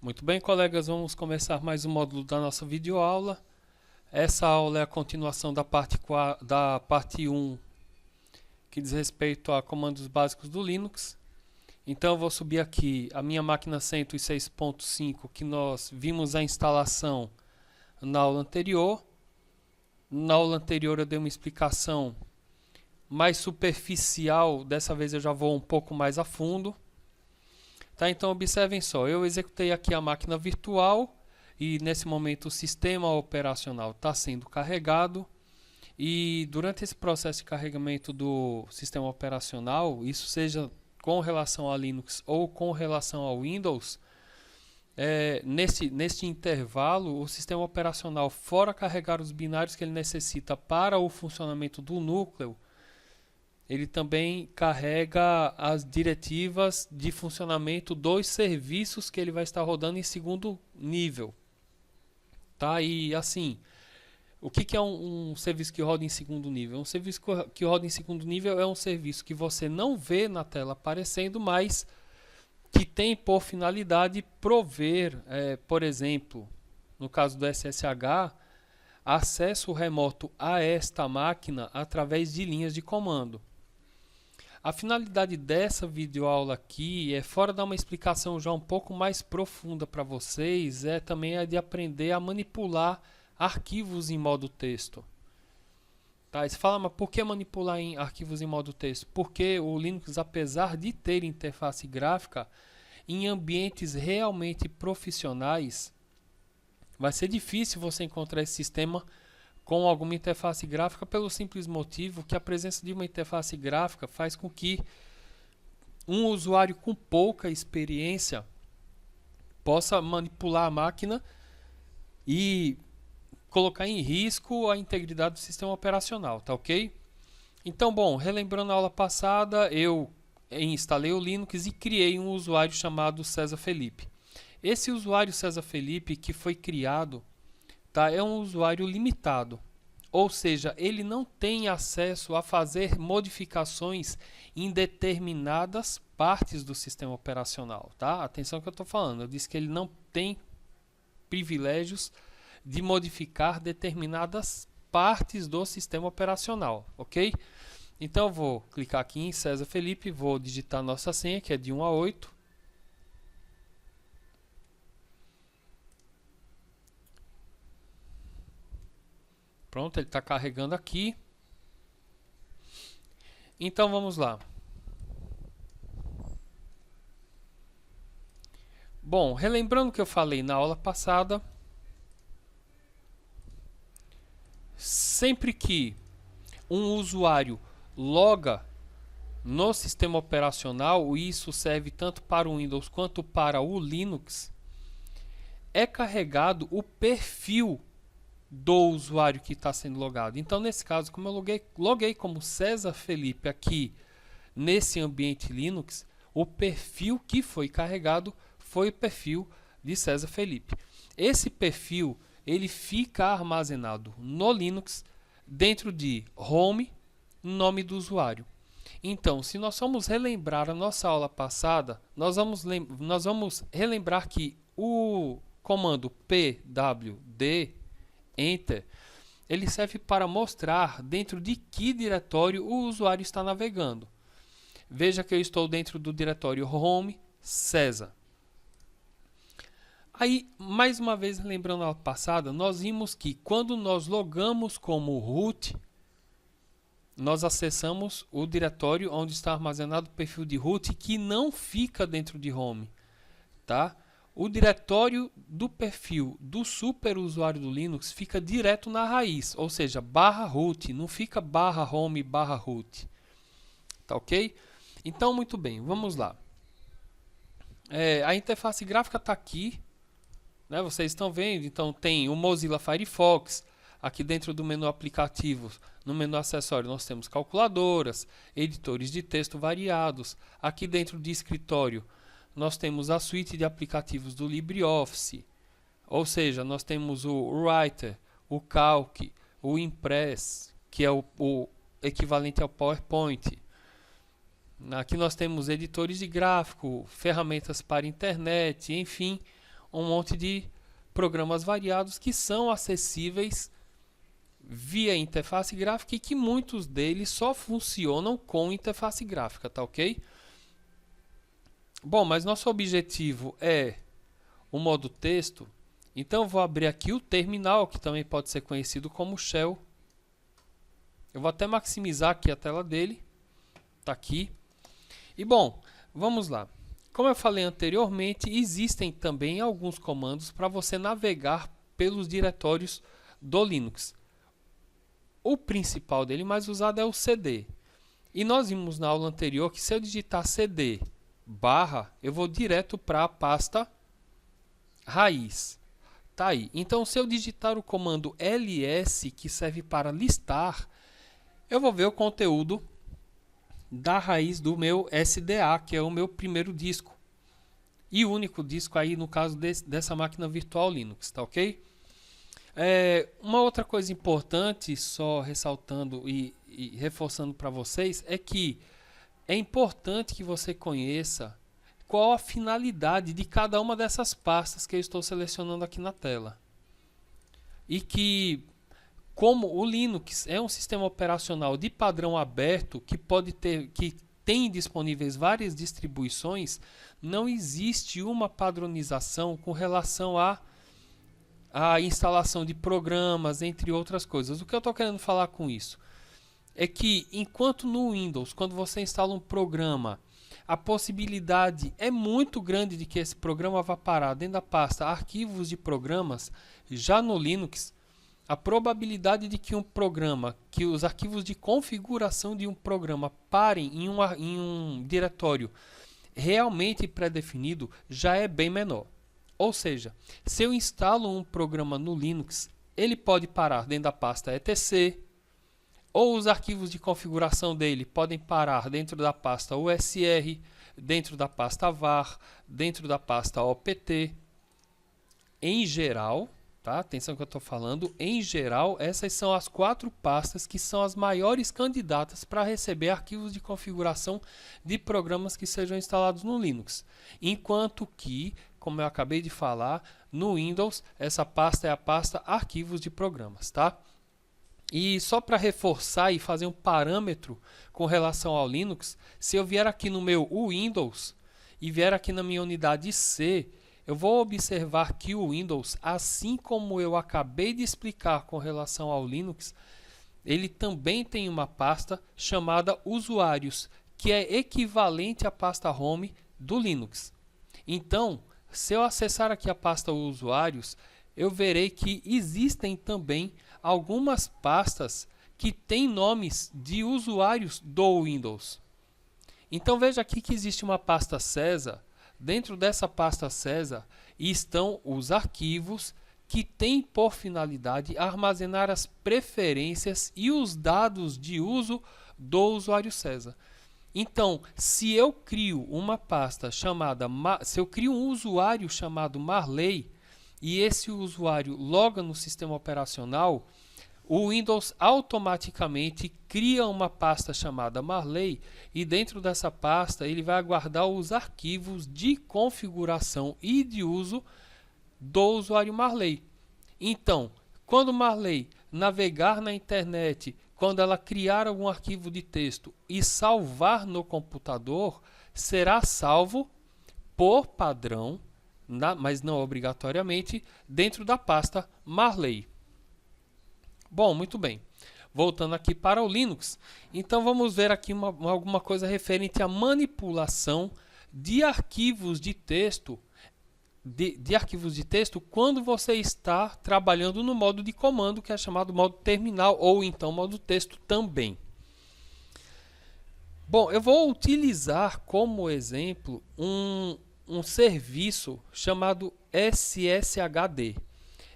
Muito bem, colegas, vamos começar mais um módulo da nossa videoaula. Essa aula é a continuação da parte 1, que diz respeito a comandos básicos do Linux. Então eu vou subir aqui a minha máquina 106.5, que nós vimos a instalação na aula anterior. Na aula anterior eu dei uma explicação mais superficial, dessa vez eu já vou um pouco mais a fundo. Tá, então observem só, eu executei aqui a máquina virtual e nesse momento o sistema operacional está sendo carregado, e durante esse processo de carregamento do sistema operacional, isso seja com relação a Linux ou com relação ao Windows, neste intervalo o sistema operacional, fora carregar os binários que ele necessita para o funcionamento do núcleo, ele também carrega as diretivas de funcionamento dos serviços que ele vai estar rodando em segundo nível. Tá? E assim, o que é um serviço que roda em segundo nível? Um serviço que roda em segundo nível é um serviço que você não vê na tela aparecendo, mas que tem por finalidade prover, por exemplo, no caso do SSH, acesso remoto a esta máquina através de linhas de comando. A finalidade dessa videoaula aqui fora dar uma explicação já um pouco mais profunda para vocês, também a de aprender a manipular arquivos em modo texto. Tá? Você fala, mas por que manipular em arquivos em modo texto? Porque o Linux, apesar de ter interface gráfica, em ambientes realmente profissionais, vai ser difícil você encontrar esse sistema com alguma interface gráfica, pelo simples motivo que a presença de uma interface gráfica faz com que um usuário com pouca experiência possa manipular a máquina e colocar em risco a integridade do sistema operacional, tá ok? Então, bom, relembrando a aula passada, eu instalei o Linux e criei um usuário chamado César Felipe. Esse usuário César Felipe que foi criado, tá, é um usuário limitado, ou seja, ele não tem acesso a fazer modificações em determinadas partes do sistema operacional. Tá? Atenção que eu estou falando, eu disse que ele não tem privilégios de modificar determinadas partes do sistema operacional, ok? Então eu vou clicar aqui em César Felipe, vou digitar nossa senha, que é de 1 a 8. Pronto, ele está carregando aqui. Então vamos lá. Bom, relembrando o que eu falei na aula passada, sempre que um usuário loga no sistema operacional, e isso serve tanto para o Windows quanto para o Linux, é carregado o perfil do usuário que está sendo logado. Então, nesse caso, como eu loguei como César Felipe aqui nesse ambiente Linux, o perfil que foi carregado foi o perfil de César Felipe. Esse perfil ele fica armazenado no Linux dentro de home, nome do usuário. Então, se nós vamos relembrar a nossa aula passada, nós vamos relembrar que o comando pwd Enter, ele serve para mostrar dentro de que diretório o usuário está navegando. Veja que eu estou dentro do diretório Home César. Aí, mais uma vez, lembrando a aula passada, nós vimos que quando nós logamos como root, nós acessamos o diretório onde está armazenado o perfil de root, que não fica dentro de Home, tá? O diretório do perfil do superusuário do Linux fica direto na raiz, ou seja, /root, não fica /home /root. Tá ok? Então, muito bem, vamos lá. A interface gráfica está aqui, né? Vocês estão vendo, então tem o Mozilla Firefox, aqui dentro do menu aplicativos, no menu acessório nós temos calculadoras, editores de texto variados, aqui dentro de escritório nós temos a suíte de aplicativos do LibreOffice, ou seja, nós temos o Writer, o Calc, o Impress, que é o equivalente ao PowerPoint. Aqui nós temos editores de gráfico, ferramentas para internet, enfim, um monte de programas variados que são acessíveis via interface gráfica e que muitos deles só funcionam com interface gráfica, tá ok? Bom, mas nosso objetivo é o modo texto, então eu vou abrir aqui o terminal, que também pode ser conhecido como shell. Eu vou até maximizar aqui a tela dele, tá aqui. E bom, vamos lá. Como eu falei anteriormente, existem também alguns comandos para você navegar pelos diretórios do Linux. O principal dele, mais usado, é o cd. E nós vimos na aula anterior que se eu digitar cd barra, eu vou direto para a pasta raiz. Tá aí. Então, se eu digitar o comando ls, que serve para listar, eu vou ver o conteúdo da raiz do meu SDA, que é o meu primeiro disco. E o único disco aí, no caso dessa máquina virtual Linux, tá ok? Uma outra coisa importante, só ressaltando e reforçando para vocês, é que é importante que você conheça qual a finalidade de cada uma dessas pastas que eu estou selecionando aqui na tela. E que, como o Linux é um sistema operacional de padrão aberto que tem disponíveis várias distribuições, não existe uma padronização com relação a instalação de programas, entre outras coisas. O que eu estou querendo falar com isso é que, enquanto no Windows, quando você instala um programa, a possibilidade é muito grande de que esse programa vá parar dentro da pasta arquivos de programas, já no Linux, a probabilidade de que que os arquivos de configuração de um programa parem em um diretório realmente pré-definido já é bem menor. Ou seja, se eu instalo um programa no Linux, ele pode parar dentro da pasta etc, ou os arquivos de configuração dele podem parar dentro da pasta usr, dentro da pasta var, dentro da pasta opt. Em geral, tá? Atenção que eu estou falando, em geral, essas são as 4 pastas que são as maiores candidatas para receber arquivos de configuração de programas que sejam instalados no Linux. Enquanto que, como eu acabei de falar, no Windows, essa pasta é a pasta arquivos de programas, tá? E só para reforçar e fazer um parâmetro com relação ao Linux, se eu vier aqui no meu Windows e vier aqui na minha unidade C, eu vou observar que o Windows, assim como eu acabei de explicar com relação ao Linux, ele também tem uma pasta chamada usuários, que é equivalente à pasta home do Linux. Então, se eu acessar aqui a pasta usuários, eu verei que existem também algumas pastas que têm nomes de usuários do Windows. Então veja aqui que existe uma pasta César. Dentro dessa pasta César estão os arquivos que têm por finalidade armazenar as preferências e os dados de uso do usuário César. Então, se eu crio uma pasta chamada, se eu crio um usuário chamado Marley e esse usuário loga no sistema operacional, o Windows automaticamente cria uma pasta chamada Marley e dentro dessa pasta ele vai guardar os arquivos de configuração e de uso do usuário Marley. Então, quando Marley navegar na internet, quando ela criar algum arquivo de texto e salvar no computador, será salvo por padrão, mas não obrigatoriamente, dentro da pasta Marley. Bom, muito bem. Voltando aqui para o Linux, então vamos ver aqui alguma coisa referente à manipulação de arquivos de texto, de arquivos de texto quando você está trabalhando no modo de comando, que é chamado modo terminal, ou então modo texto também. Bom, eu vou utilizar como exemplo um serviço chamado SSHD.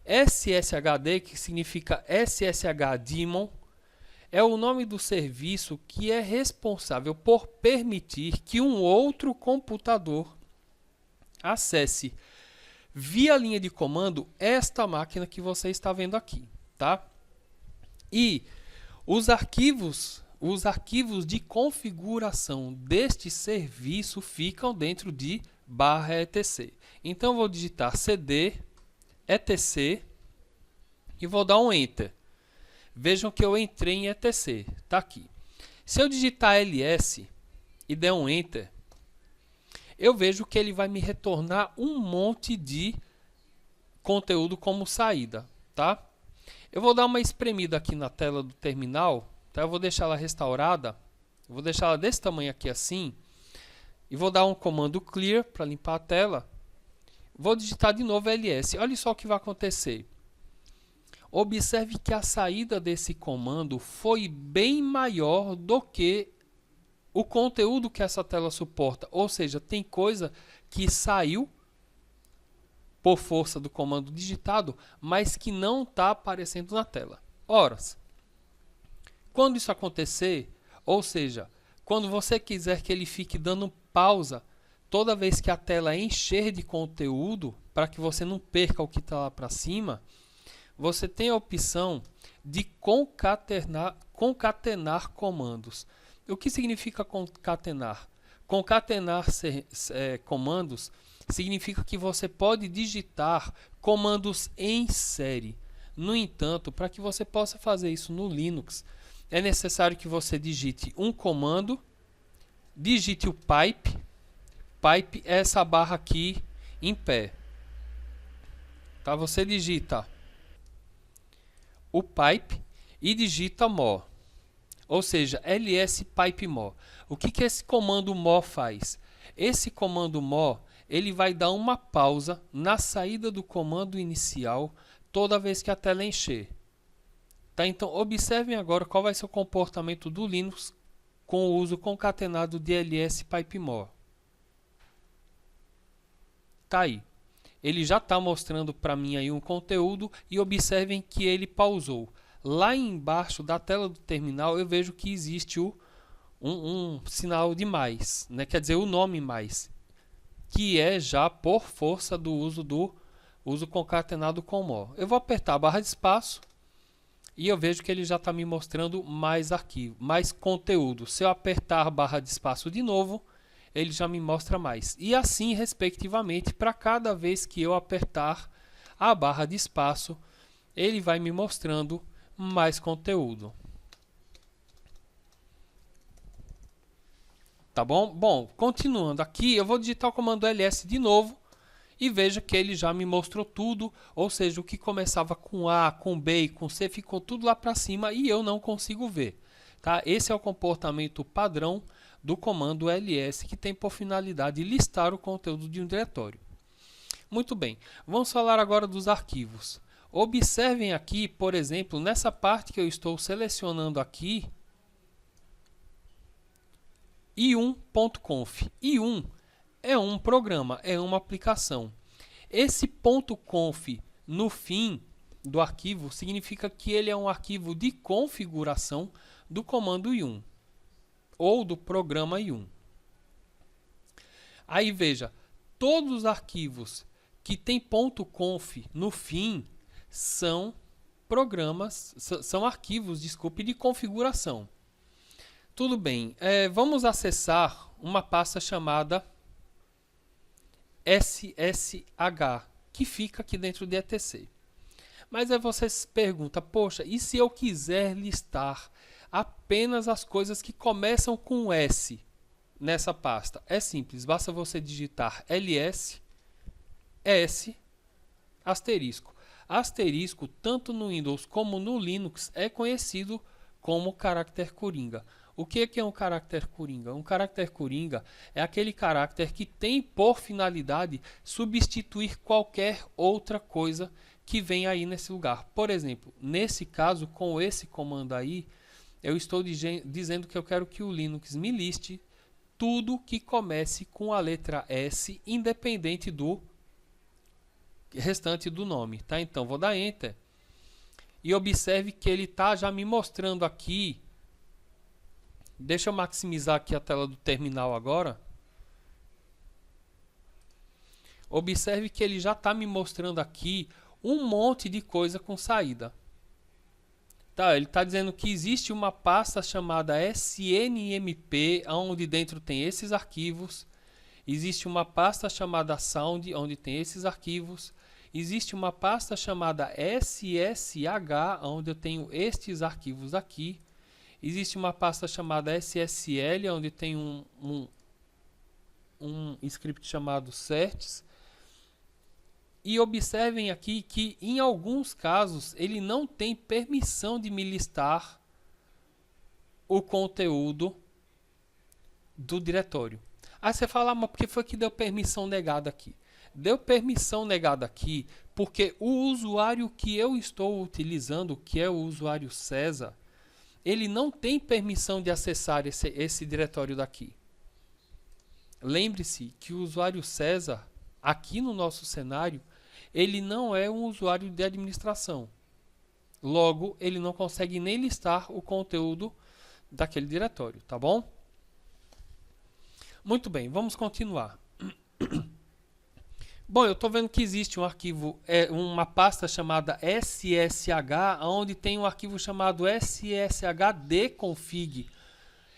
SSHD, que significa SSH Daemon, é o nome do serviço que é responsável por permitir que um outro computador acesse via linha de comando esta máquina que você está vendo aqui, tá? E os arquivos de configuração deste serviço ficam dentro de etc. Então eu vou digitar cd etc e vou dar um enter. Vejam que eu entrei em etc, está aqui. Se eu digitar ls e der um enter, eu vejo que ele vai me retornar um monte de conteúdo como saída, tá? Eu vou dar uma espremida aqui na tela do terminal, tá? Eu vou deixar ela restaurada, eu vou deixar ela desse tamanho aqui assim, e vou dar um comando clear para limpar a tela. Vou digitar de novo ls. Olha só o que vai acontecer. Observe que a saída desse comando foi bem maior do que o conteúdo que essa tela suporta. Ou seja, tem coisa que saiu por força do comando digitado, mas que não está aparecendo na tela. Ora, quando isso acontecer, ou seja, quando você quiser que ele fique dando pausa toda vez que a tela encher de conteúdo, para que você não perca o que está lá para cima, você tem a opção de concatenar comandos. O que significa concatenar? Concatenar comandos significa que você pode digitar comandos em série. No entanto, para que você possa fazer isso no Linux, é necessário que você digite um comando, digite o pipe. Pipe é essa barra aqui em pé. Tá? Você digita o pipe e digita mo. Ou seja, ls pipe mo. O que esse comando mo faz? Esse comando mo, ele vai dar uma pausa na saída do comando inicial toda vez que a tela encher. Tá? Então, observem agora qual vai ser o comportamento do Linux com o uso concatenado de ls pipe mo. Tá aí. Ele já está mostrando para mim aí um conteúdo e observem que ele pausou. Lá embaixo da tela do terminal eu vejo que existe um sinal de mais, né? Quer dizer, o nome mais, que é já por força do uso concatenado com mo. Eu vou apertar a barra de espaço e eu vejo que ele já está me mostrando mais arquivo, mais conteúdo. Se eu apertar a barra de espaço de novo, ele já me mostra mais. E assim, respectivamente, para cada vez que eu apertar a barra de espaço, ele vai me mostrando mais conteúdo. Tá bom? Bom, continuando aqui, eu vou digitar o comando ls de novo e veja que ele já me mostrou tudo, ou seja, o que começava com A, com B e com C ficou tudo lá para cima e eu não consigo ver. Tá? Esse é o comportamento padrão do comando ls, que tem por finalidade listar o conteúdo de um diretório. Muito bem, vamos falar agora dos arquivos. Observem aqui, por exemplo, nessa parte que eu estou selecionando aqui, i1.conf. i1 é um programa, é uma aplicação. Esse .conf no fim do arquivo significa que ele é um arquivo de configuração do comando i1 ou do programa i1. Aí veja, todos os arquivos que tem .conf no fim são programas, são arquivos, desculpe, de configuração. Tudo bem, vamos acessar uma pasta chamada ssh, que fica aqui dentro de etc. Mas aí você se pergunta, poxa, e se eu quiser listar apenas as coisas que começam com S nessa pasta? É simples, basta você digitar ls, s, asterisco. Asterisco, tanto no Windows como no Linux, é conhecido como caractere coringa. O que é um caractere coringa? Um caractere coringa é aquele caractere que tem por finalidade substituir qualquer outra coisa que vem aí nesse lugar. Por exemplo, nesse caso, com esse comando aí, eu estou dizendo que eu quero que o Linux me liste tudo que comece com a letra S, independente do restante do nome. Tá? Então, vou dar Enter. E observe que ele está já me mostrando aqui. Deixa eu maximizar aqui a tela do terminal agora. Observe que ele já está me mostrando aqui um monte de coisa com saída. Tá, ele está dizendo que existe uma pasta chamada snmp, onde dentro tem esses arquivos. Existe uma pasta chamada sound, onde tem esses arquivos. Existe uma pasta chamada SSH, onde eu tenho estes arquivos aqui. Existe uma pasta chamada SSL, onde tem um script chamado certs. E observem aqui que, em alguns casos, ele não tem permissão de me listar o conteúdo do diretório. Aí você fala, mas por que foi que deu permissão negada aqui? Deu permissão negada aqui porque o usuário que eu estou utilizando, que é o usuário César, ele não tem permissão de acessar esse diretório daqui. Lembre-se que o usuário César, aqui no nosso cenário, ele não é um usuário de administração. Logo, ele não consegue nem listar o conteúdo daquele diretório, tá bom? Muito bem, vamos continuar. Bom, eu estou vendo que existe um arquivo, uma pasta chamada SSH, onde tem um arquivo chamado sshd-config.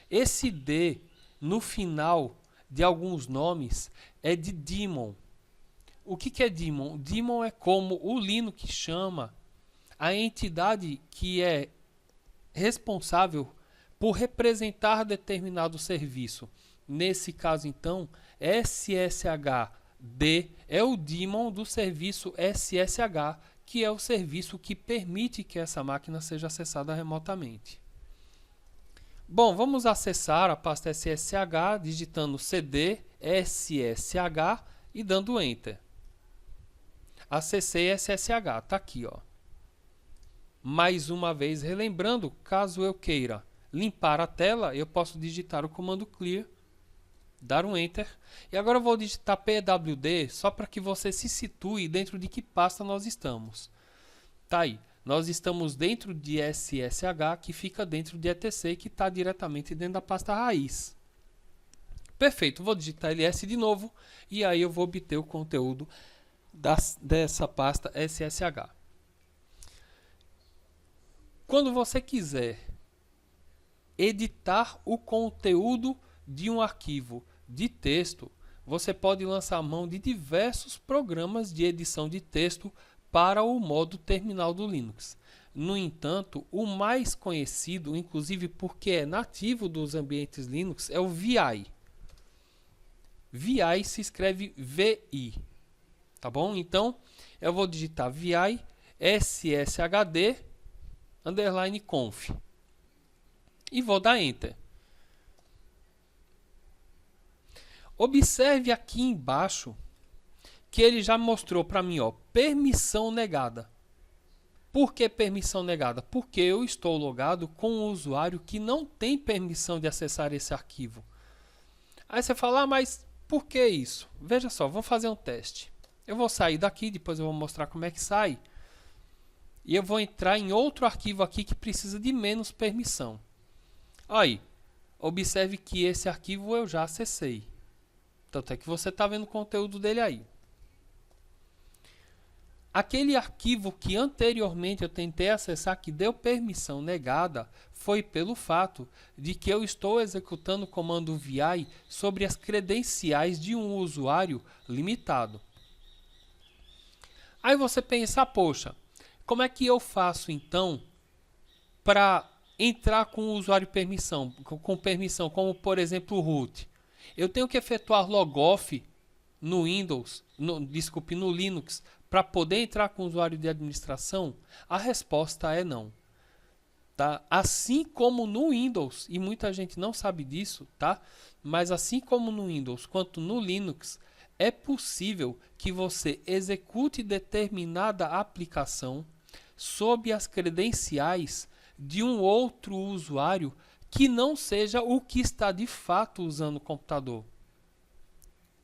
Esse D, no final de alguns nomes, é de daemon. O que é daemon? Daemon é como o Linux chama a entidade que é responsável por representar determinado serviço. Nesse caso, então, SSHD é o daemon do serviço SSH, que é o serviço que permite que essa máquina seja acessada remotamente. Bom, vamos acessar a pasta SSH digitando cd SSH e dando Enter. Acessei SSH, está aqui, ó. Mais uma vez, relembrando, caso eu queira limpar a tela, eu posso digitar o comando clear, dar um Enter. E agora eu vou digitar pwd só para que você se situe dentro de que pasta nós estamos. Tá aí. Nós estamos dentro de SSH, que fica dentro de etc, que está diretamente dentro da pasta raiz. Perfeito. Vou digitar ls de novo e aí eu vou obter o conteúdo dessa pasta SSH. Quando você quiser editar o conteúdo de um arquivo de texto, você pode lançar mão de diversos programas de edição de texto para o modo terminal do Linux. No entanto, o mais conhecido, inclusive porque é nativo dos ambientes Linux, é o VI. VI se escreve VI. Tá bom? Então, eu vou digitar VI sshd_conf e vou dar Enter. Observe aqui embaixo que ele já mostrou para mim, ó, permissão negada. Por que permissão negada? Porque eu estou logado com um usuário que não tem permissão de acessar esse arquivo. Aí você fala, mas por que isso? Veja só, vamos fazer um teste. Eu vou sair daqui, depois eu vou mostrar como é que sai. E eu vou entrar em outro arquivo aqui que precisa de menos permissão. Aí, observe que esse arquivo eu já acessei. Tanto é que você está vendo o conteúdo dele aí. Aquele arquivo que anteriormente eu tentei acessar, que deu permissão negada, foi pelo fato de que eu estou executando o comando VI sobre as credenciais de um usuário limitado. Aí você pensa, poxa, como é que eu faço então para entrar com o usuário com permissão, como por exemplo o root? Eu tenho que efetuar logoff no Windows, no Linux, para poder entrar com o usuário de administração? A resposta é não. Tá? Assim como no Windows, e muita gente não sabe disso, tá? Mas assim como no Windows quanto no Linux, é possível que você execute determinada aplicação sob as credenciais de um outro usuário que não seja o que está de fato usando o computador.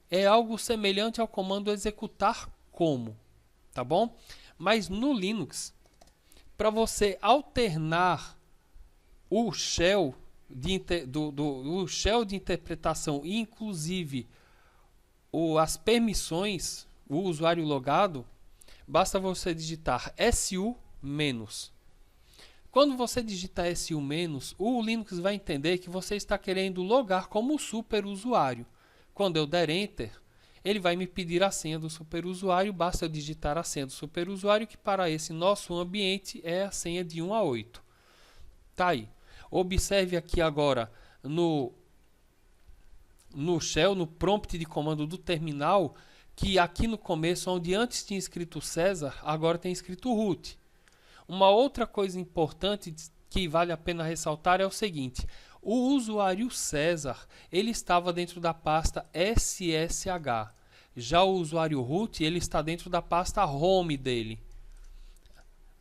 É algo semelhante ao comando executar como, tá bom? Mas no Linux, para você alternar o shell o shell de interpretação e inclusive as permissões, o usuário logado, basta você digitar su-. Quando você digitar su-, o Linux vai entender que você está querendo logar como superusuário. Quando eu der Enter, ele vai me pedir a senha do superusuário, basta eu digitar a senha do superusuário, que para esse nosso ambiente é a senha de 1 a 8. Tá aí. Observe aqui agora no shell, no prompt de comando do terminal, que aqui no começo, onde antes tinha escrito César, agora tem escrito root. Uma outra coisa importante que vale a pena ressaltar é o seguinte: o usuário César, ele estava dentro da pasta SSH. Já o usuário root, ele está dentro da pasta home dele.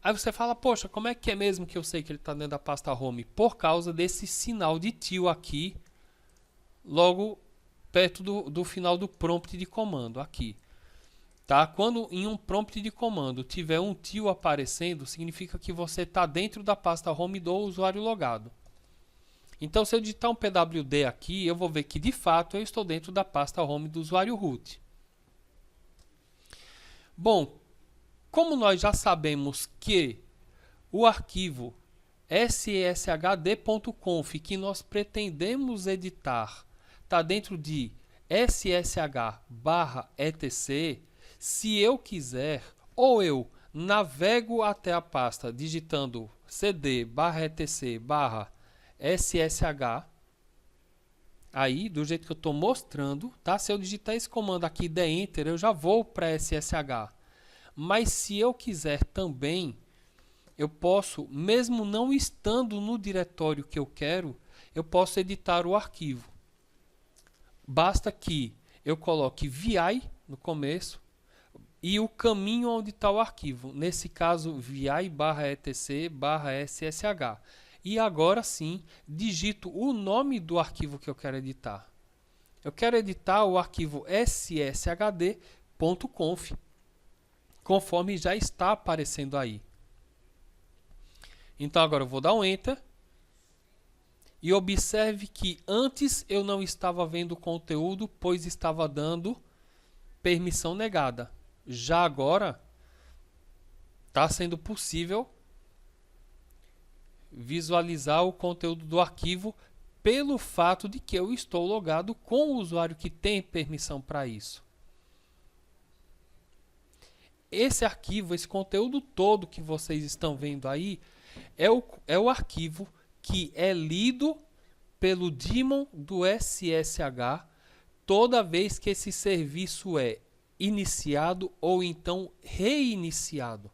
Aí você fala, poxa, como é que é mesmo que eu sei que ele está dentro da pasta home? Por causa desse sinal de tio aqui, logo perto do final do prompt de comando, aqui. Tá? Quando em um prompt de comando tiver um tio aparecendo, significa que você está dentro da pasta home do usuário logado. Então, se eu digitar um pwd aqui, eu vou ver que de fato eu estou dentro da pasta home do usuário root. Bom, como nós já sabemos que o arquivo sshd.conf que nós pretendemos editar está dentro de ssh/etc, se eu quiser, ou eu navego até a pasta digitando cd/etc/ssh, aí do jeito que eu estou mostrando, tá? Se eu digitar esse comando aqui e der Enter, eu já vou para ssh. Mas se eu quiser também, eu posso, mesmo não estando no diretório que eu quero, eu posso editar o arquivo. Basta que eu coloque vi no começo e o caminho onde está o arquivo. Nesse caso, vi/etc/ssh. E agora sim, digito o nome do arquivo que eu quero editar. Eu quero editar o arquivo sshd.conf, conforme já está aparecendo aí. Então agora eu vou dar um Enter. E observe que antes eu não estava vendo o conteúdo, pois estava dando permissão negada. Já agora está sendo possível visualizar o conteúdo do arquivo pelo fato de que eu estou logado com o usuário que tem permissão para isso. Esse arquivo, esse conteúdo todo que vocês estão vendo aí, é o arquivo que é lido pelo daemon do SSH toda vez que esse serviço é iniciado ou então reiniciado.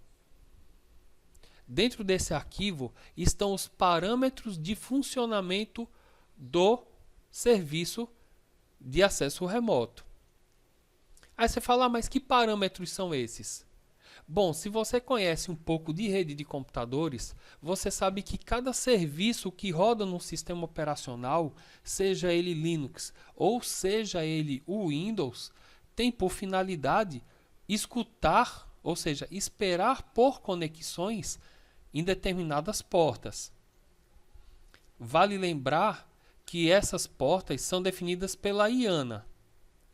Dentro desse arquivo estão os parâmetros de funcionamento do serviço de acesso remoto. Aí você fala, mas que parâmetros são esses? Bom, se você conhece um pouco de rede de computadores, você sabe que cada serviço que roda no sistema operacional, seja ele Linux ou seja ele o Windows, tem por finalidade escutar, ou seja, esperar por conexões em determinadas portas. Vale lembrar que essas portas são definidas pela IANA,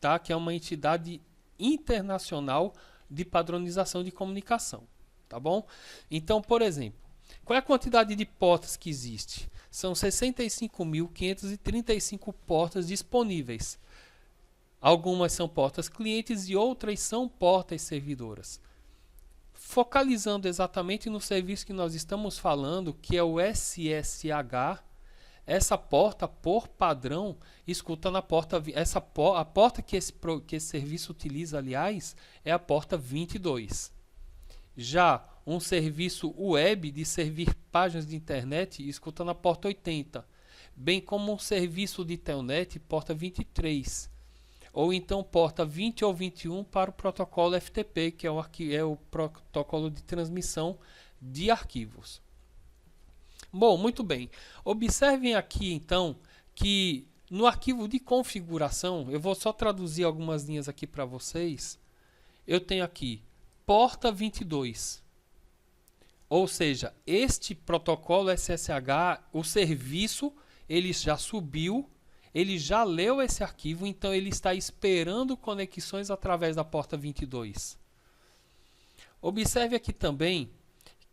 tá? Que é uma entidade internacional de padronização de comunicação, tá bom? Então, por exemplo, qual é a quantidade de portas que existe? São 65.535 portas disponíveis. Algumas são portas clientes e outras são portas servidoras. Focalizando exatamente no serviço que nós estamos falando, que é o SSH, essa porta, por padrão, escuta na porta... a porta que esse serviço utiliza, aliás, é a porta 22. Já um serviço web de servir páginas de internet escuta na porta 80, bem como um serviço de telnet, porta 23. Ou então porta 20 ou 21 para o protocolo FTP, que é o protocolo de transmissão de arquivos. Bom, muito bem. Observem aqui, então, que no arquivo de configuração, eu vou só traduzir algumas linhas aqui para vocês. Eu tenho aqui porta 22. Ou seja, este protocolo SSH, o serviço, ele já subiu, ele já leu esse arquivo, então ele está esperando conexões através da porta 22. Observe aqui também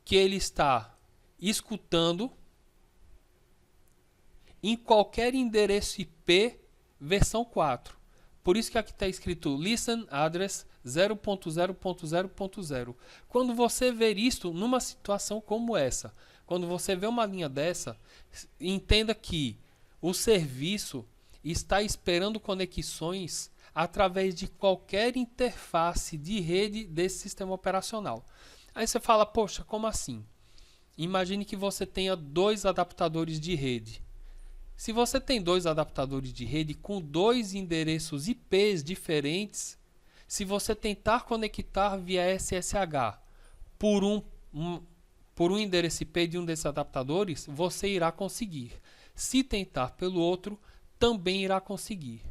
que ele está escutando em qualquer endereço IP versão 4. Por isso que aqui está escrito Listen Address 0.0.0.0. Quando você ver isto numa situação como essa, quando você vê uma linha dessa, entenda que o serviço está esperando conexões através de qualquer interface de rede desse sistema operacional. Aí você fala, poxa, como assim? Imagine que você tenha 2 adaptadores de rede. Se você tem 2 adaptadores de rede com 2 endereços IPs diferentes, se você tentar conectar via SSH por um endereço IP de um desses adaptadores, você irá conseguir. Se tentar pelo outro, também irá conseguir.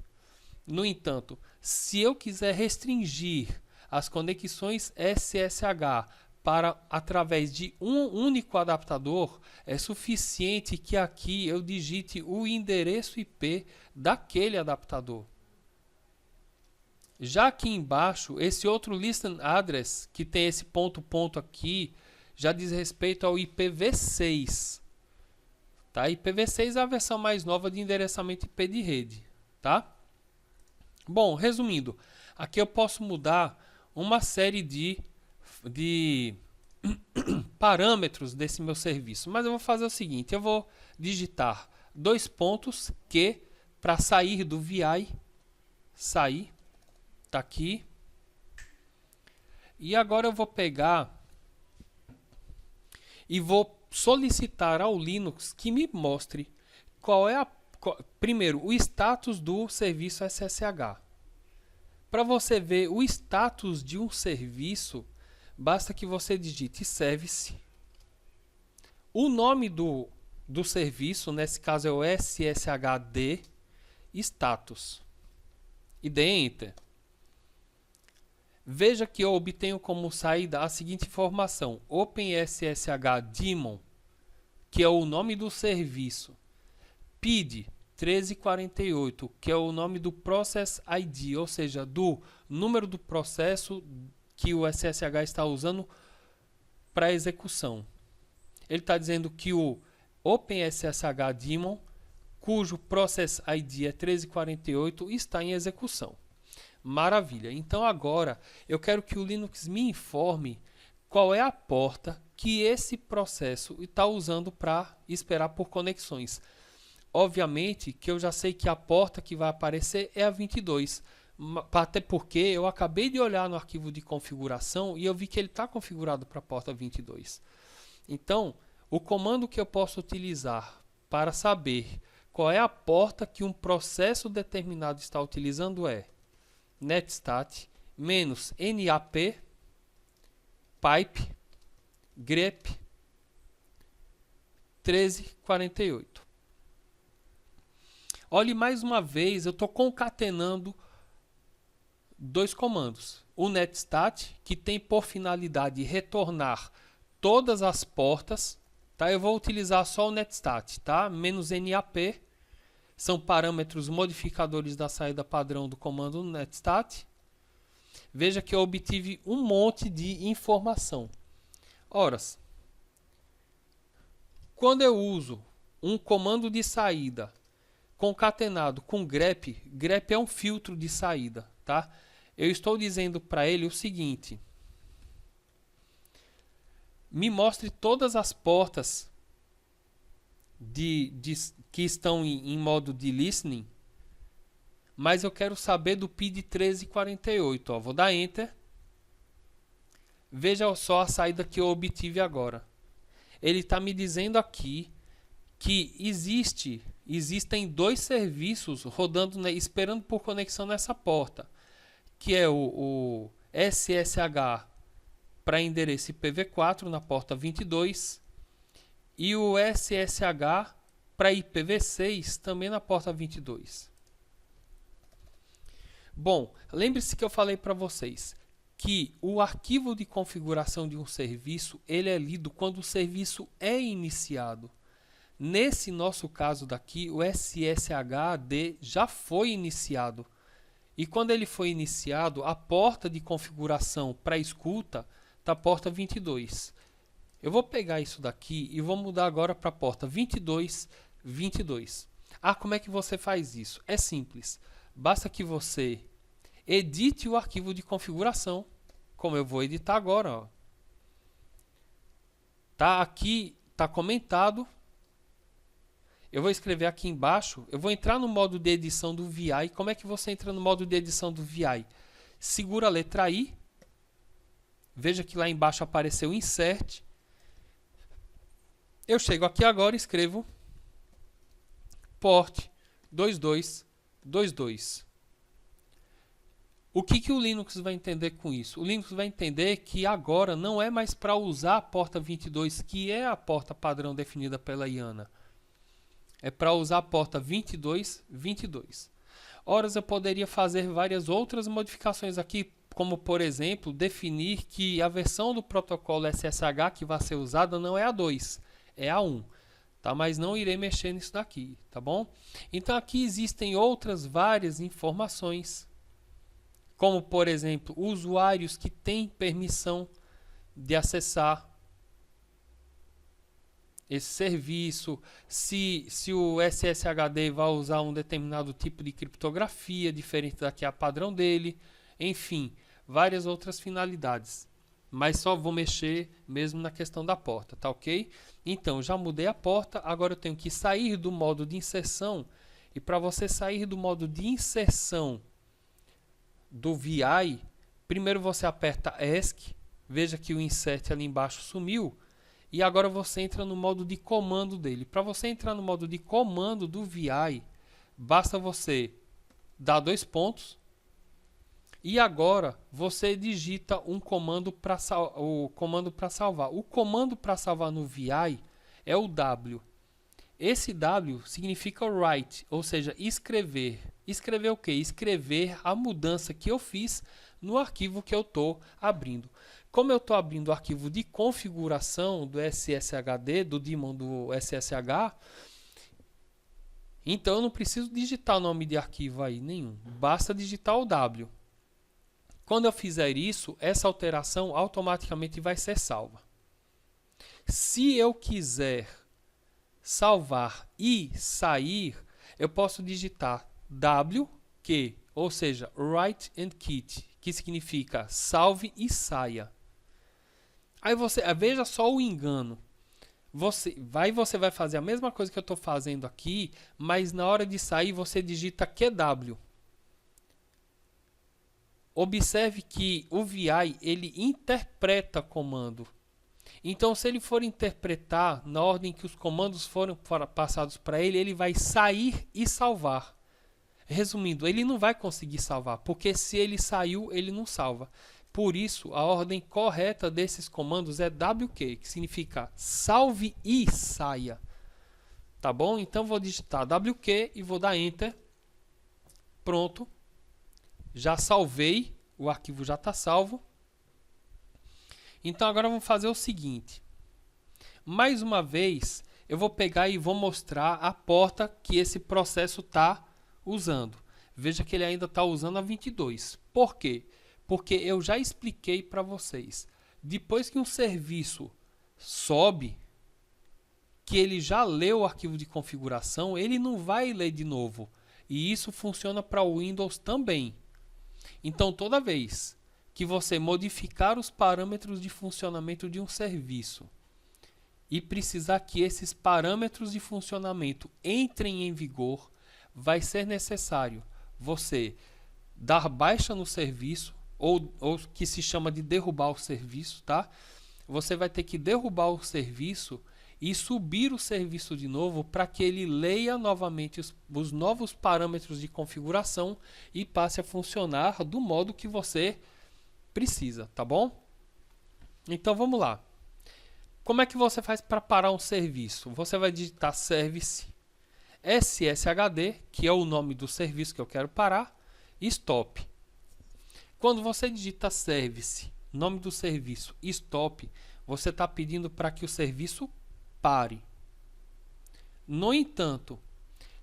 No entanto, se eu quiser restringir as conexões SSH para através de um único adaptador, é suficiente que aqui eu digite o endereço IP daquele adaptador. Já aqui embaixo, esse outro Listen Address, que tem esse ponto aqui, já diz respeito ao IPv6. Tá? IPv6 é a versão mais nova de endereçamento IP de rede. Tá? Bom, resumindo, aqui eu posso mudar uma série de parâmetros desse meu serviço. Mas eu vou fazer o seguinte, eu vou digitar 2 pontos que para sair do VI, sair, tá aqui. E agora eu vou pegar e vou solicitar ao Linux que me mostre qual é primeiro o status do serviço SSH. Para você ver o status de um serviço, basta que você digite service, o nome do serviço, nesse caso é o SSHD, status, e dê Enter. Veja que eu obtenho como saída a seguinte informação, OpenSSH daemon, que é o nome do serviço, PID 1348, que é o nome do Process ID, ou seja, do número do processo que o SSH está usando para execução. Ele está dizendo que o OpenSSH daemon, cujo Process ID é 1348, está em execução. Maravilha. Então agora eu quero que o Linux me informe qual é a porta que esse processo está usando para esperar por conexões. Obviamente que eu já sei que a porta que vai aparecer é a 22, até porque eu acabei de olhar no arquivo de configuração e eu vi que ele está configurado para a porta 22. Então, o comando que eu posso utilizar para saber qual é a porta que um processo determinado está utilizando é netstat -nap pipe grep 1348. Olhe mais uma vez, eu estou concatenando 2 comandos. O netstat, que tem por finalidade retornar todas as portas, tá? Eu vou utilizar só o netstat, tá? -nap, são parâmetros modificadores da saída padrão do comando netstat. Veja que eu obtive um monte de informação. Ora, quando eu uso um comando de saída concatenado com grep, grep é um filtro de saída, tá? Eu estou dizendo para ele o seguinte: me mostre todas as portas que estão em modo de listening, mas eu quero saber do PID 1348. Ó, vou dar Enter. Veja só a saída que eu obtive agora. Ele está me dizendo aqui que existem 2 serviços rodando, né, esperando por conexão nessa porta, que é o SSH para endereço IPv4 na porta 22 e o SSH para IPv6 também na porta 22. Bom, lembre-se que eu falei para vocês que o arquivo de configuração de um serviço ele é lido quando o serviço é iniciado. Nesse nosso caso daqui, o SSHD já foi iniciado. E quando ele foi iniciado, a porta de configuração para escuta está a porta 22. Eu vou pegar isso daqui e vou mudar agora para a porta 22, 22. Ah, como é que você faz isso? É simples. basta que você edite o arquivo de configuração, como eu vou editar agora. Ó. Tá aqui, tá comentado. Eu vou escrever aqui embaixo, eu vou entrar no modo de edição do VI. Como é que você entra no modo de edição do VI? Segura a letra I. Veja que lá embaixo apareceu Insert. Eu chego aqui agora e escrevo port 2222. O que o Linux vai entender com isso? O Linux vai entender que agora não é mais para usar a porta 22, que é a porta padrão definida pela IANA. É para usar a porta 2222. Ora, eu poderia fazer várias outras modificações aqui, como, por exemplo, definir que a versão do protocolo SSH que vai ser usada não é a 2, é a 1. Tá? Mas não irei mexer nisso daqui, tá bom? Então, aqui existem outras várias informações, como, por exemplo, usuários que têm permissão de acessar esse serviço, se o SSHD vai usar um determinado tipo de criptografia diferente da que é a padrão dele, enfim, várias outras finalidades. Mas só vou mexer mesmo na questão da porta, tá ok? Então, já mudei a porta, agora eu tenho que sair do modo de inserção, e para você sair do modo de inserção do VI, primeiro você aperta ESC, veja que o insert ali embaixo sumiu, e agora você entra no modo de comando dele. Para você entrar no modo de comando do VI, basta você dar 2 pontos e agora você digita um comando para salvar. O comando para salvar no VI é o W. Esse W significa write, ou seja, escrever. Escrever o quê? Escrever a mudança que eu fiz no arquivo que eu estou abrindo. Como eu estou abrindo o arquivo de configuração do SSHD, do daemon do SSH, então eu não preciso digitar o nome de arquivo aí nenhum. Basta digitar o W. Quando eu fizer isso, essa alteração automaticamente vai ser salva. Se eu quiser salvar e sair, eu posso digitar WQ, ou seja, write and quit, que significa salve e saia. Aí você, veja só o engano. Você vai fazer a mesma coisa que eu estou fazendo aqui, mas na hora de sair você digita QW. Observe que o VI ele interpreta comando. Então, se ele for interpretar na ordem que os comandos foram passados para ele, ele vai sair e salvar. Resumindo, ele não vai conseguir salvar, porque se ele saiu, ele não salva. Por isso, a ordem correta desses comandos é WQ, que significa salve e saia. Tá bom? Então, vou digitar WQ e vou dar Enter. Pronto. Já salvei. O arquivo já está salvo. Então, agora vamos fazer o seguinte. Mais uma vez, eu vou pegar e vou mostrar a porta que esse processo está usando. Veja que ele ainda está usando a 22. Por quê? Porque eu já expliquei para vocês. Depois que um serviço sobe, que ele já leu o arquivo de configuração, ele não vai ler de novo. E isso funciona para o Windows também. Então, toda vez que você modificar os parâmetros de funcionamento de um serviço e precisar que esses parâmetros de funcionamento entrem em vigor, vai ser necessário você dar baixa no serviço, ou que se chama de derrubar o serviço, tá? Você vai ter que derrubar o serviço e subir o serviço de novo para que ele leia novamente os novos parâmetros de configuração e passe a funcionar do modo que você precisa, tá bom? Então vamos lá. Como é que você faz para parar um serviço? Você vai digitar service SSHD, que é o nome do serviço que eu quero parar, e stop. Quando você digita service, nome do serviço, stop, você está pedindo para que o serviço pare. No entanto,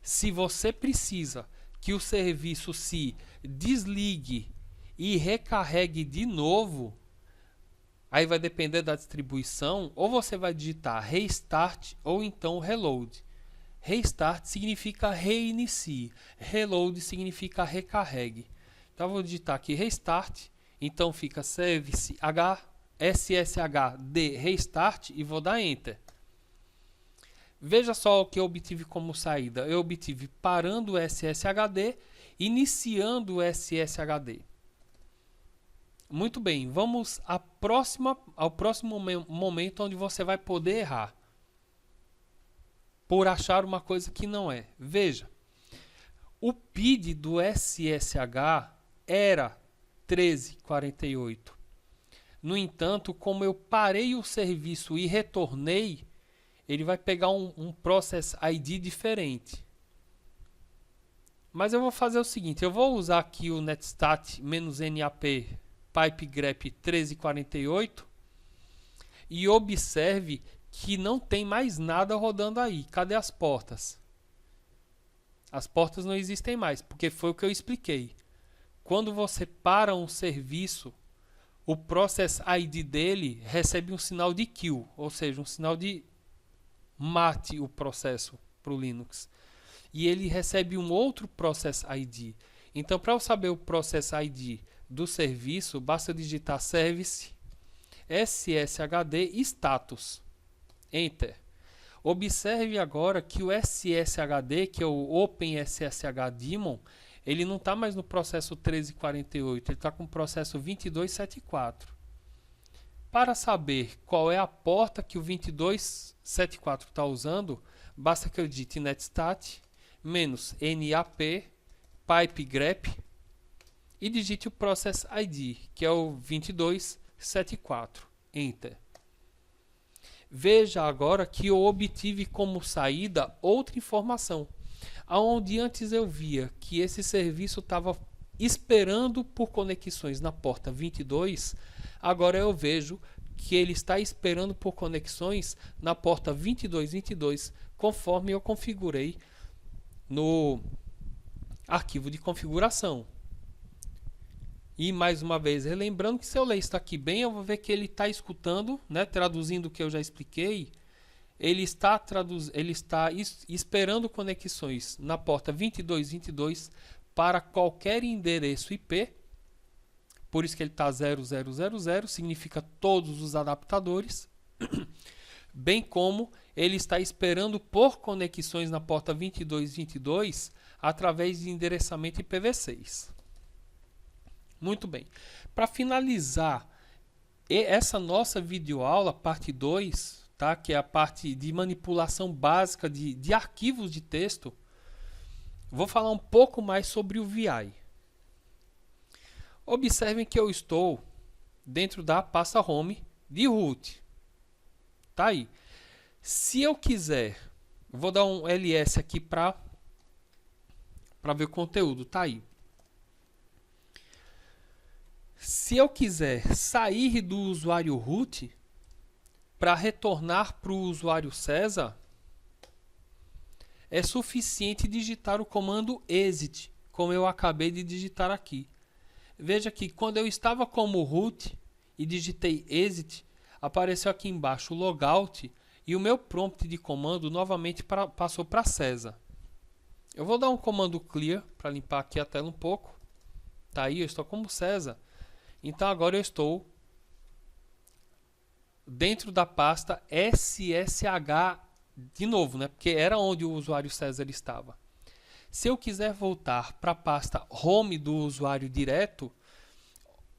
se você precisa que o serviço se desligue e recarregue de novo, aí vai depender da distribuição, ou você vai digitar restart ou então reload. Restart significa reinicie. Reload significa recarregue. Então eu vou digitar aqui restart. Então fica service h sshd restart e vou dar enter. Veja só o que eu obtive como saída. Eu obtive parando o SSHD, iniciando o SSHD. Muito bem, vamos ao próximo momento onde você vai poder errar por achar uma coisa que não é. Veja, o PID do SSH era 1348. No entanto, como eu parei o serviço e retornei, ele vai pegar um Process ID diferente. Mas eu vou fazer o seguinte, eu vou usar aqui o netstat-nap pipegrep 1348 e observe que não tem mais nada rodando aí. Cadê as portas? As portas não existem mais, porque foi o que eu expliquei. Quando você para um serviço, o Process ID dele recebe um sinal de kill, ou seja, um sinal de mate o processo para o Linux. E ele recebe um outro Process ID. Então, para eu saber o Process ID do serviço, basta digitar service sshd status. Enter. Observe agora que o SSHD, que é o OpenSSH Daemon, ele não está mais no processo 1348, ele está com o processo 2274. Para saber qual é a porta que o 2274 está usando, basta que eu digite netstat -nap pipegrep e digite o Process ID, que é o 2274. Enter. Veja agora que eu obtive como saída outra informação. Aonde antes eu via que esse serviço estava esperando por conexões na porta 22, agora eu vejo que ele está esperando por conexões na porta 2222, conforme eu configurei no arquivo de configuração. E mais uma vez, relembrando que se eu ler isso aqui bem, eu vou ver que ele está escutando, né, traduzindo o que eu já expliquei. Ele está esperando conexões na porta 2222 para qualquer endereço IP. Por isso que ele está 0000, significa todos os adaptadores. Bem como ele está esperando por conexões na porta 2222 através de endereçamento IPv6. Muito bem. Para finalizar essa nossa videoaula, parte 2, tá? Que é a parte de manipulação básica de arquivos de texto, vou falar um pouco mais sobre o VI. Observem que eu estou dentro da pasta home de root. Tá aí. Se eu quiser, vou dar um ls aqui para ver o conteúdo. Tá aí. Se eu quiser sair do usuário root para retornar para o usuário César, é suficiente digitar o comando exit, como eu acabei de digitar aqui. Veja que quando eu estava como root e digitei exit, apareceu aqui embaixo o logout e o meu prompt de comando novamente passou para César. Eu vou dar um comando clear para limpar aqui a tela um pouco. Tá aí, eu estou como César. Então agora eu estou dentro da pasta SSH de novo, né? Porque era onde o usuário César estava. Se eu quiser voltar para a pasta home do usuário direto,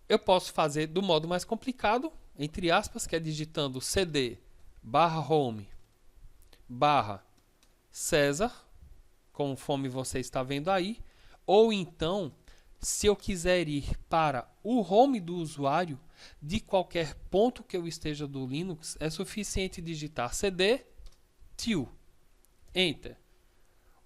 eu posso fazer do modo mais complicado, entre aspas, que é digitando cd /home /César, conforme você está vendo aí, ou então, se eu quiser ir para o home do usuário, de qualquer ponto que eu esteja do Linux, é suficiente digitar cd til, enter.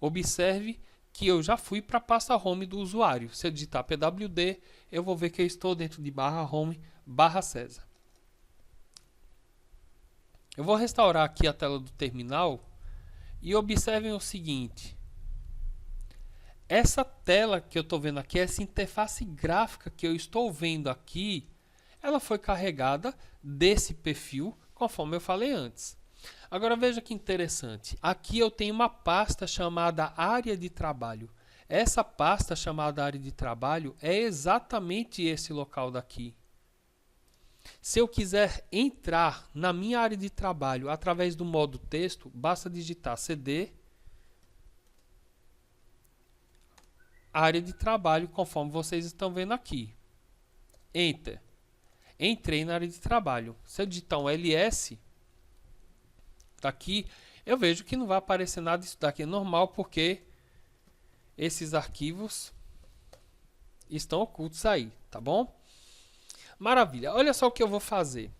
Observe que eu já fui para a pasta home do usuário. Se eu digitar pwd, eu vou ver que eu estou dentro de /home /César. Eu vou restaurar aqui a tela do terminal e observem o seguinte. Essa tela que eu estou vendo aqui, essa interface gráfica que eu estou vendo aqui, ela foi carregada desse perfil, conforme eu falei antes. Agora veja que interessante. Aqui eu tenho uma pasta chamada área de trabalho. Essa pasta chamada área de trabalho é exatamente esse local daqui. Se eu quiser entrar na minha área de trabalho através do modo texto, basta digitar cd área de trabalho, conforme vocês estão vendo aqui. Enter. Entrei na área de trabalho. Se eu digitar um ls, daqui, eu vejo que não vai aparecer nada. Isso daqui é normal, porque esses arquivos estão ocultos aí, tá bom? Maravilha. Olha só o que eu vou fazer.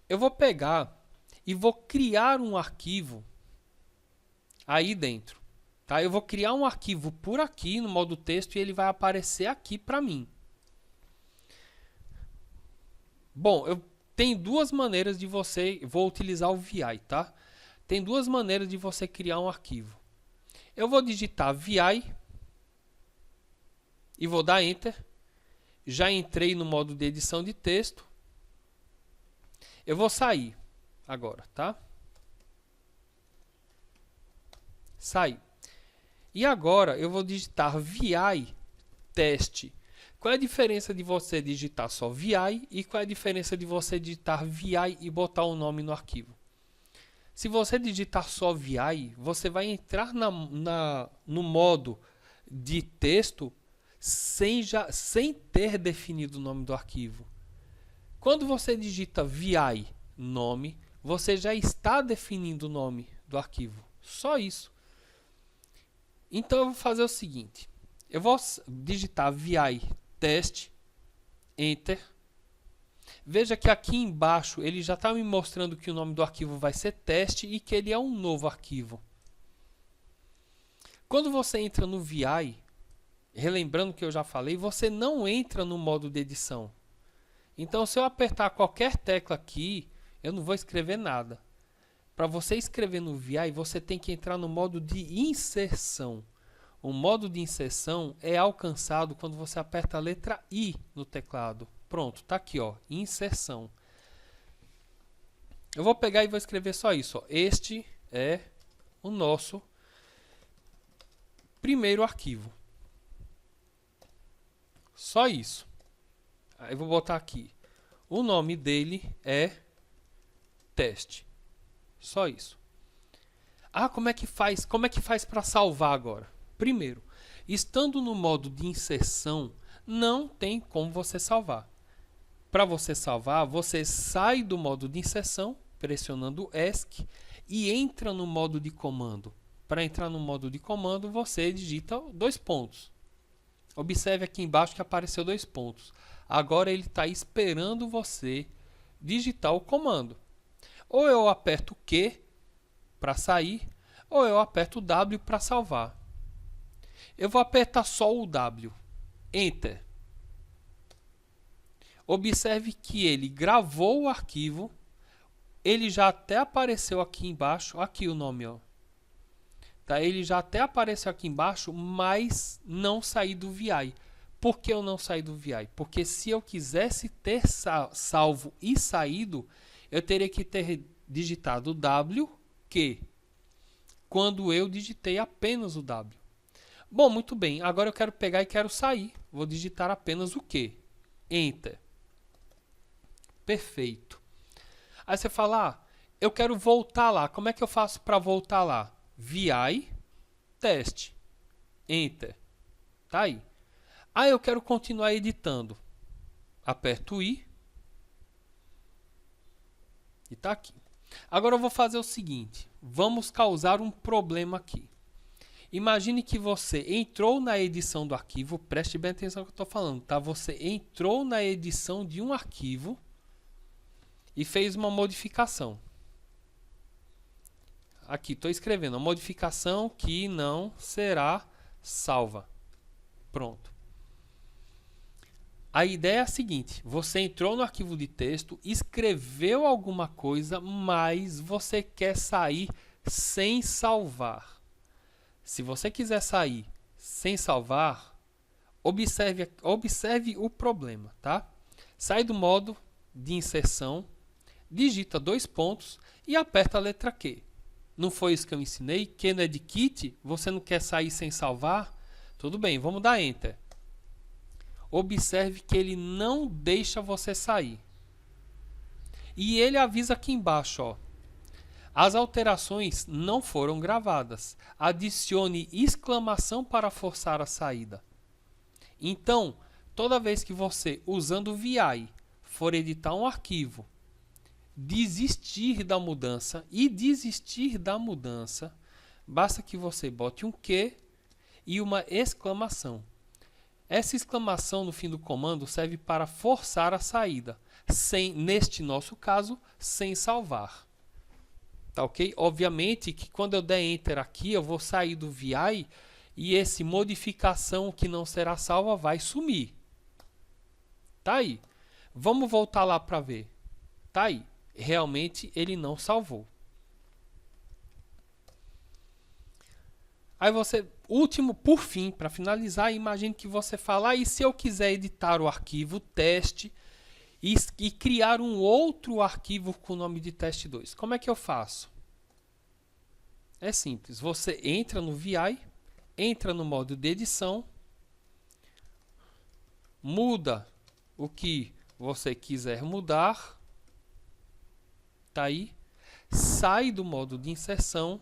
Eu vou pegar e vou criar um arquivo aí dentro. Tá? Eu vou criar um arquivo por aqui no modo texto e ele vai aparecer aqui para mim. Bom, eu tenho duas maneiras de você... Vou utilizar o VI, tá? Tem duas maneiras de você criar um arquivo. Eu vou digitar VI e vou dar Enter. Já entrei no modo de edição de texto. Eu vou sair agora, tá? Sair. E agora eu vou digitar VI teste. Qual é a diferença de você digitar só VI e qual é a diferença de você digitar VI e botar o nome no arquivo? Se você digitar só VI, você vai entrar no modo de texto sem ter definido o nome do arquivo. Quando você digita VI nome, você já está definindo o nome do arquivo. Só isso. Então eu vou fazer o seguinte. Eu vou digitar VI teste, Enter. Veja que aqui embaixo ele já está me mostrando que o nome do arquivo vai ser teste e que ele é um novo arquivo. Quando você entra no VI, relembrando que eu já falei, você não entra no modo de edição. Então, se eu apertar qualquer tecla aqui, eu não vou escrever nada. Para você escrever no VI, você tem que entrar no modo de inserção. O modo de inserção é alcançado quando você aperta a letra I no teclado. Pronto, está aqui, ó, inserção. Eu vou pegar e vou escrever só isso. Ó. Este é o nosso primeiro arquivo. Só isso. Aí eu vou botar aqui. O nome dele é teste. Só isso. Ah, como é que faz? Como é que faz para salvar agora? Primeiro, estando no modo de inserção, não tem como você salvar. Para você salvar, você sai do modo de inserção, pressionando ESC, e entra no modo de comando. Para entrar no modo de comando, você digita 2 pontos. Observe aqui embaixo que apareceu 2 pontos. Agora ele está esperando você digitar o comando. Ou eu aperto o Q para sair, ou eu aperto o W para salvar. Eu vou apertar só o W. Enter. Observe que ele gravou o arquivo. Ele já até apareceu aqui embaixo. Aqui o nome, ó. Tá? Ele já até apareceu aqui embaixo, mas não saí do VI. Por que eu não saí do VI? Porque se eu quisesse ter salvo e saído, eu teria que ter digitado o W, que quando eu digitei apenas o W. Bom, muito bem. Agora eu quero pegar e quero sair. Vou digitar apenas o que? Enter. Perfeito. Aí você fala, ah, eu quero voltar lá. Como é que eu faço para voltar lá? VI, teste. Enter. Tá aí. Ah, eu quero continuar editando. Aperto I. E tá aqui. Agora eu vou fazer o seguinte. Vamos causar um problema aqui. Imagine que você entrou na edição do arquivo, preste bem atenção no que eu estou falando, tá? Você entrou na edição de um arquivo e fez uma modificação. Aqui, estou escrevendo, a modificação que não será salva. Pronto. A ideia é a seguinte, você entrou no arquivo de texto, escreveu alguma coisa, mas você quer sair sem salvar. Se você quiser sair sem salvar, observe o problema, tá? Sai do modo de inserção, digita 2 pontos e aperta a letra Q. Não foi isso que eu ensinei? Q não é de kit? Você não quer sair sem salvar? Tudo bem, vamos dar Enter. Observe que ele não deixa você sair. E ele avisa aqui embaixo, ó. As alterações não foram gravadas. Adicione exclamação para forçar a saída. Então, toda vez que você, usando o VI, for editar um arquivo, desistir da mudança basta que você bote um Q e uma exclamação. Essa exclamação no fim do comando serve para forçar a saída, neste nosso caso, sem salvar. Tá ok? Obviamente que quando eu der Enter aqui, eu vou sair do VI e esse modificação que não será salva vai sumir. Tá aí. Vamos voltar lá para ver. Tá aí. Realmente ele não salvou. Aí você, último, por fim, para finalizar, imagine que você fala, e se eu quiser editar o arquivo teste e criar um outro arquivo com o nome de teste2, como é que eu faço? É simples, você entra no VI, entra no modo de edição, muda o que você quiser mudar, tá aí, sai do modo de inserção,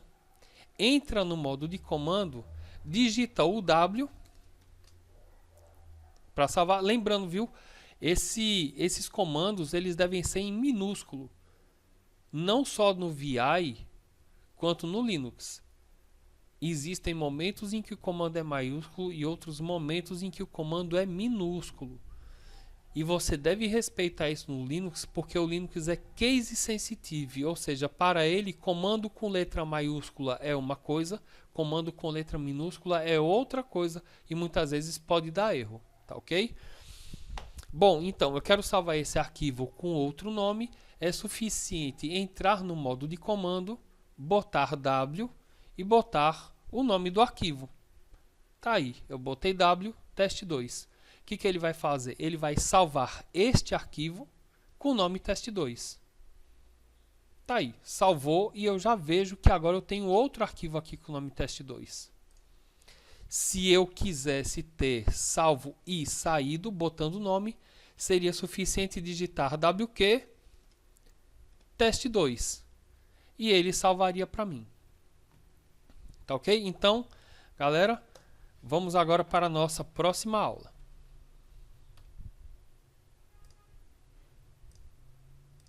entra no modo de comando, digita o W para salvar. Lembrando, viu? Esses comandos eles devem ser em minúsculo. Não só no VI, quanto no Linux. Existem momentos em que o comando é maiúsculo e outros momentos em que o comando é minúsculo. E você deve respeitar isso no Linux, porque o Linux é case sensitive, ou seja, para ele, comando com letra maiúscula é uma coisa, comando com letra minúscula é outra coisa, e muitas vezes pode dar erro, tá ok? Bom, então, eu quero salvar esse arquivo com outro nome, é suficiente entrar no modo de comando, botar W e botar o nome do arquivo. Tá aí, eu botei W, teste2. O que ele vai fazer? Ele vai salvar este arquivo com o nome teste2. Tá aí, salvou e eu já vejo que agora eu tenho outro arquivo aqui com o nome teste2. Se eu quisesse ter salvo e saído, botando o nome, seria suficiente digitar WQ teste2 e ele salvaria para mim. Tá ok? Então, galera, vamos agora para a nossa próxima aula.